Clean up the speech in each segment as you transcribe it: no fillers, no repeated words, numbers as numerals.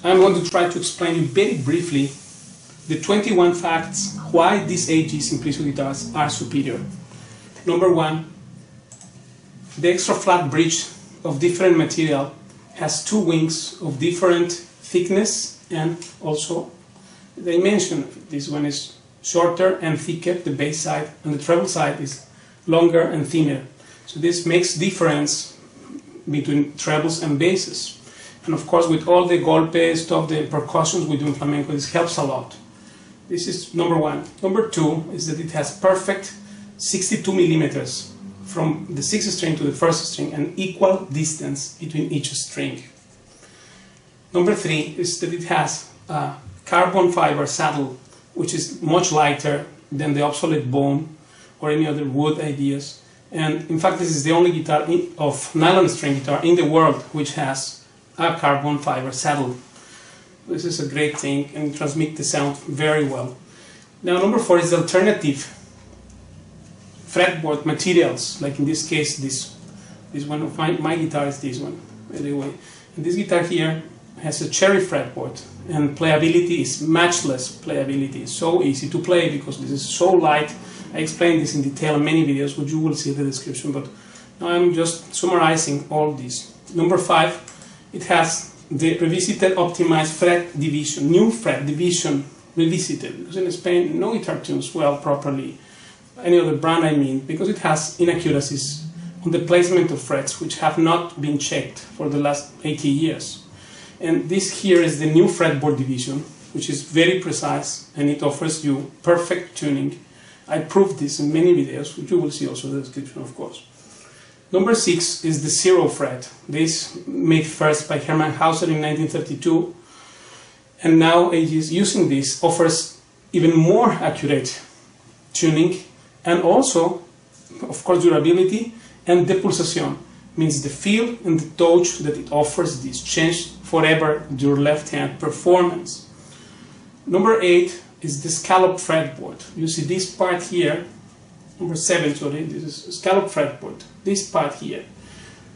I'm going to try to explain you very briefly the 21 facts why these AG Simplicio guitars are superior. Number one, the extra flat bridge of different material has two wings of different thickness and also dimension. This one is shorter and thicker, the bass side, and the treble side is longer and thinner. So this makes difference between trebles and basses. And of course, with all the golpe stuff, the percussions we do in flamenco, this helps a lot. This is number one. Number two is that it has perfect 62 millimeters from the sixth string to the first string and equal distance between each string. Number three is that it has a carbon fiber saddle, which is much lighter than the obsolete bone or any other wood ideas. And in fact, this is the only guitar of nylon string guitar in the world which has a carbon fiber saddle. This is a great thing and transmits the sound very well. Now number four is alternative fretboard materials, like in this case this one of my guitar is this one, by the way. And this guitar here has a cherry fretboard and playability is matchless playability. It's so easy to play because this is so light. I explained this in detail in many videos which you will see in the description, but now I'm just summarizing all these. Number five, it has the revisited optimized fret division, new fret division revisited, because in Spain no guitar tunes well properly, any other brand I mean, because it has inaccuracies on the placement of frets which have not been checked for the last 80 years. And this here is the new fretboard division, which is very precise and it offers you perfect tuning. I proved this in many videos, which you will see also in the description, of course. Number six is the zero fret. This made first by Hermann Hauser in 1932, and now AG is using this, offers even more accurate tuning and also, of course, durability and depulsation, means the feel and the touch that it offers this change forever your left hand performance. Number eight is the scalloped fretboard. You see this part here. Number seven, sorry, this is a scalloped fretboard. This part here,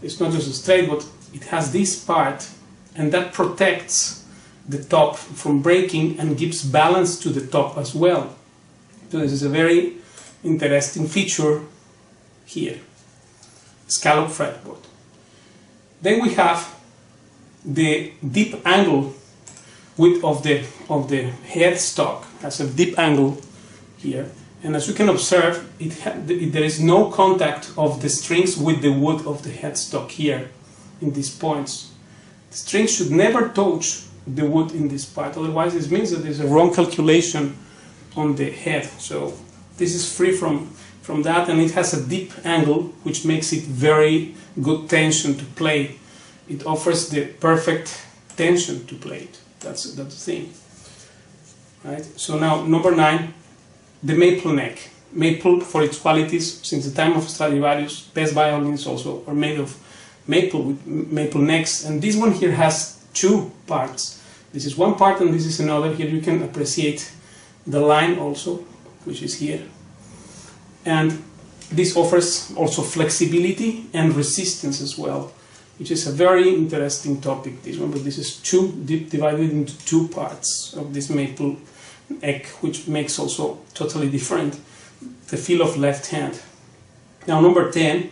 it's not just a straight, but it has this part, and that protects the top from breaking and gives balance to the top as well. So this is a very interesting feature here, scalloped fretboard. Then we have the deep angle width of the headstock. Has a deep angle here. And as you can observe, there is no contact of the strings with the wood of the headstock here in these points. The strings should never touch the wood in this part, otherwise this means that there's a wrong calculation on the head. So this is free from from that, and it has a deep angle which makes it very good tension to play. It offers the perfect tension to play it. That's the thing, right? So now number 9, the maple neck. Maple, for its qualities, since the time of Stradivarius, best violins also are made of maple with maple necks, and this one here has 2 parts. This is one part and this is another. Here you can appreciate the line also, which is here, and this offers also flexibility and resistance as well, which is a very interesting topic, this one. But this is divided into 2 parts of this maple neck, which makes also totally different the feel of left hand. Now number 10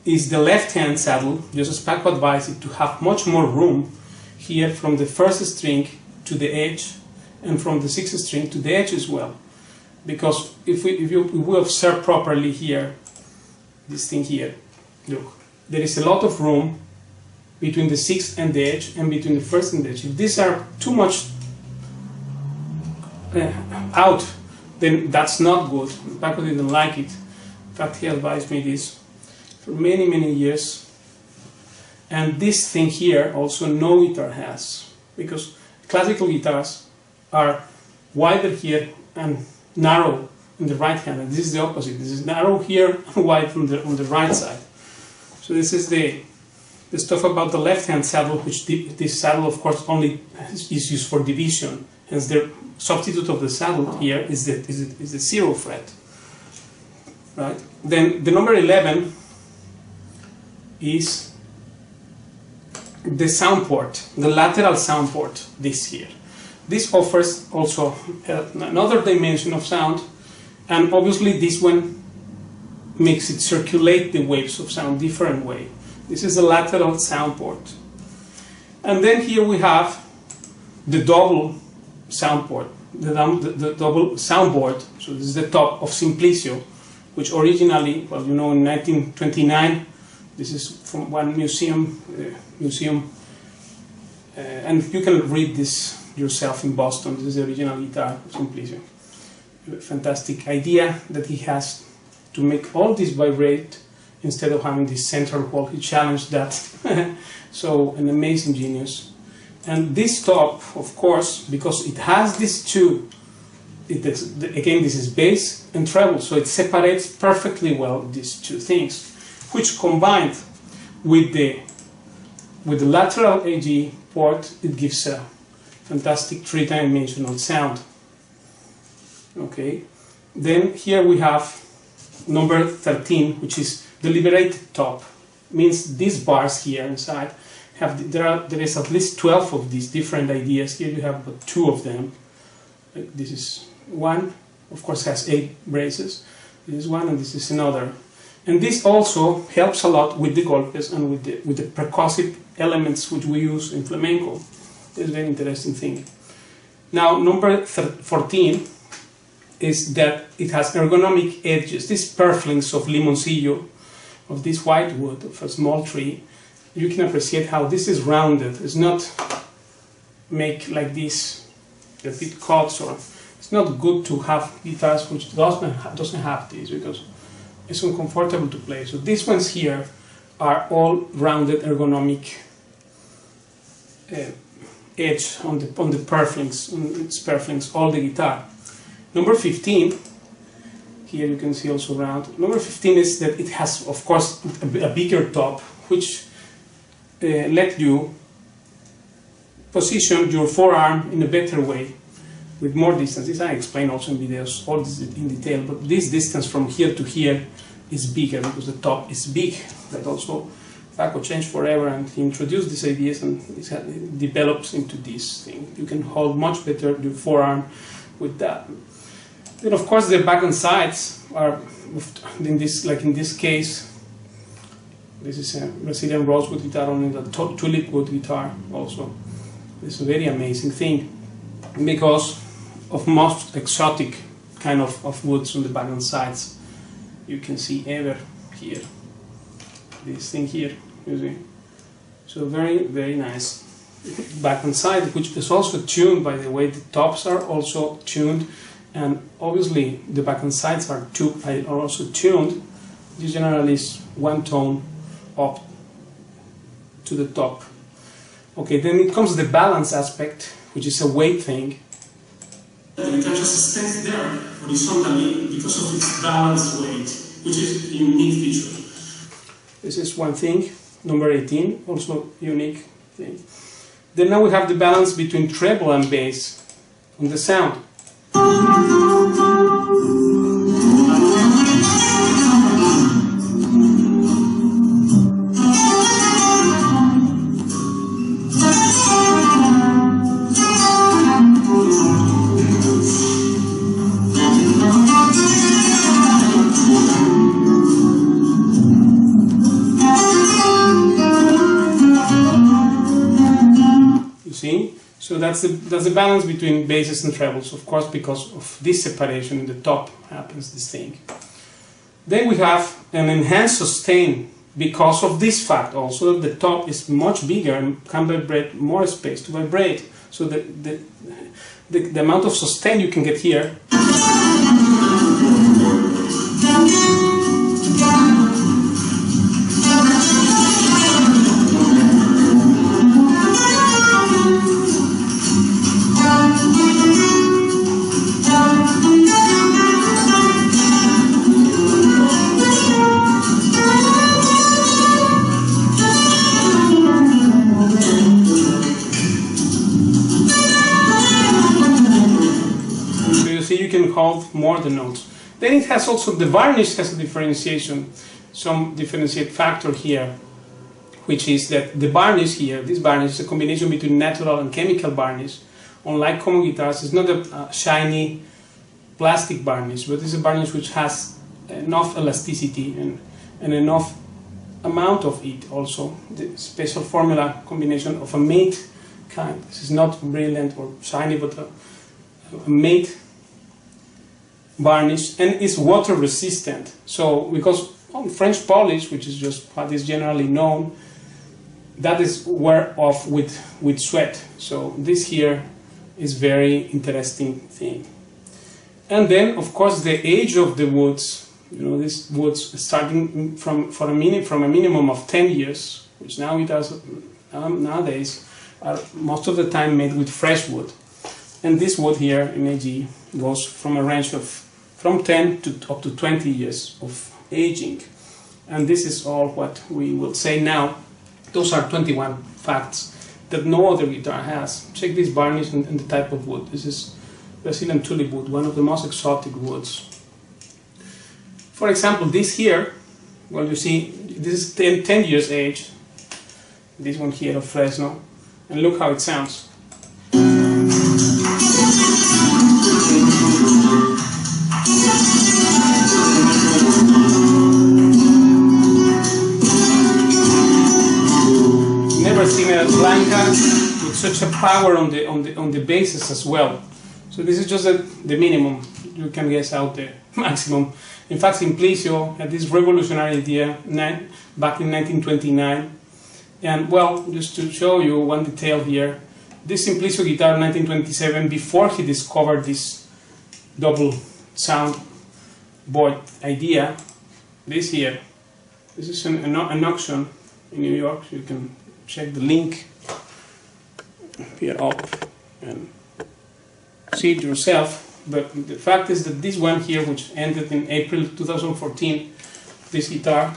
is the left hand saddle. Just as Paco advised it to have much more room here from the first string to the edge, and from the 6th string to the edge as well. Because if we observe properly here, this thing here, look, there is a lot of room between the 6th and the edge, and between the 1st and the edge. If these are too much out, then that's not good. Paco didn't like it. In fact, he advised me this for many years. And this thing here also no guitar has, because classical guitars are wider here and narrow in the right hand, and this is the opposite. This is narrow here and wide on the right side. So this is the stuff about the left hand saddle, which this saddle of course only is used for division. Hence the substitute of the saddle here is the 0 fret. Right? Then the number 11 is the sound port, the lateral sound port, this here. This offers also another dimension of sound, and obviously this one makes it circulate the waves of sound different way. This is the lateral sound port. And then here we have the double sound port, the double soundboard. So this is the top of Simplicio, which originally, well, you know, in 1929, this is from one museum, and you can read this yourself in Boston. This is the original guitar of Simplicio. Fantastic idea that he has to make all this vibrate instead of having this central wall. He challenged that. So an amazing genius. And this top, of course, because it has these 2, again, this is bass and treble, so it separates perfectly well these 2 things, which combined with the lateral AG port, it gives a fantastic 3-dimensional sound. Okay, then here we have number 13, which is the liberated top. Means these bars here inside have there is at least 12 of these different ideas. Here you have but 2 of them. Like this is one, of course, has 8 braces. This is one, and this is another. And this also helps a lot with the golpes and with the percussive elements which we use in flamenco. It's a very interesting thing. Now, number 14 is that it has ergonomic edges. These purflings of limoncillo, of this white wood, of a small tree, you can appreciate how this is rounded. It's not make like this, a bit cuts, or it's not good to have guitars which doesn't have this, because it's uncomfortable to play. So these ones here are all rounded ergonomic edge on the purflings, on its purflings, all the guitar. Number 15, here you can see also round. Number 15 is that it has, of course, a bigger top, which let you position your forearm in a better way, with more distance. This I explain also in videos, all this in detail, but this distance from here to here is bigger because the top is big. That also Paco changed forever, and he introduced these ideas, and it develops into this thing. You can hold much better your forearm with that. Then of course the back and sides are, in this case, this is a Brazilian rosewood guitar, only the tulip wood guitar also. It's a very amazing thing because of most exotic kind of woods on the back and sides. You can see ever here, this thing here, you see. So very, very nice back and side, which is also tuned, by the way. The tops are also tuned and obviously the back and sides are also tuned. This generally is one tone up to the top. Okay, then it comes the balance aspect, which is a weight thing. The guitar just stands there horizontally because of its balanced weight, which is a unique feature. This is one thing, number 18, also unique thing. Then now we have the balance between treble and bass on the sound. So that's the balance between basses and trebles. Of course, because of this separation in the top happens this thing. Then we have an enhanced sustain because of this fact also that the top is much bigger and can vibrate more space to vibrate. So the amount of sustain you can get here hold more the notes. Then it has also, the varnish has a differentiation, some differentiate factor here, which is that the varnish here, this varnish is a combination between natural and chemical varnish. Unlike common guitars, it's not a shiny plastic varnish, but it's a varnish which has enough elasticity and enough amount of it also. The special formula combination of a matte kind. This is not brilliant or shiny, but a matte varnish, and is water resistant. So because on French polish, which is just what is generally known, that is wear off with sweat. So this here is very interesting thing. And then of course the age of the woods, you know, these woods starting from a minimum of 10 years, which now it has nowadays are most of the time made with fresh wood. And this wood here in AG goes from a range of from 10 to up to 20 years of aging. And this is all what we will say now. Those are 21 facts that no other guitar has. Check this varnish and the type of wood. This is Brazilian tulip wood, one of the most exotic woods. For example, this here, well, you see, this is 10 years age. This one here of Fresno. And look how it sounds. Never seen a Blanca with such a power on the basses as well. So this is just the minimum. You can guess out the maximum. In fact, Simplicio had this revolutionary idea back in 1929. And well, just to show you one detail here, this Simplicio guitar in 1927, before he discovered this double soundboard idea, this here, this is an auction in New York. You can check the link here up and see it yourself. But the fact is that this one here, which ended in April 2014, this guitar,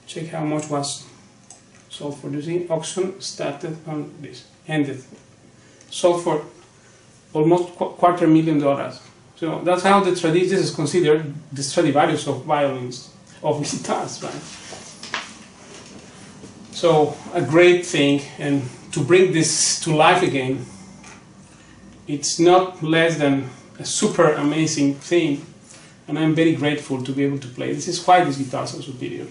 check how much was sold for. You see, auction started on this, ended, sold for almost $250,000. So that's how the tradition, this is considered the Stradivarius of violins, of guitars, right? So a great thing, and to bring this to life again, it's not less than a super amazing thing, and I'm very grateful to be able to play. This is why these guitars are superior.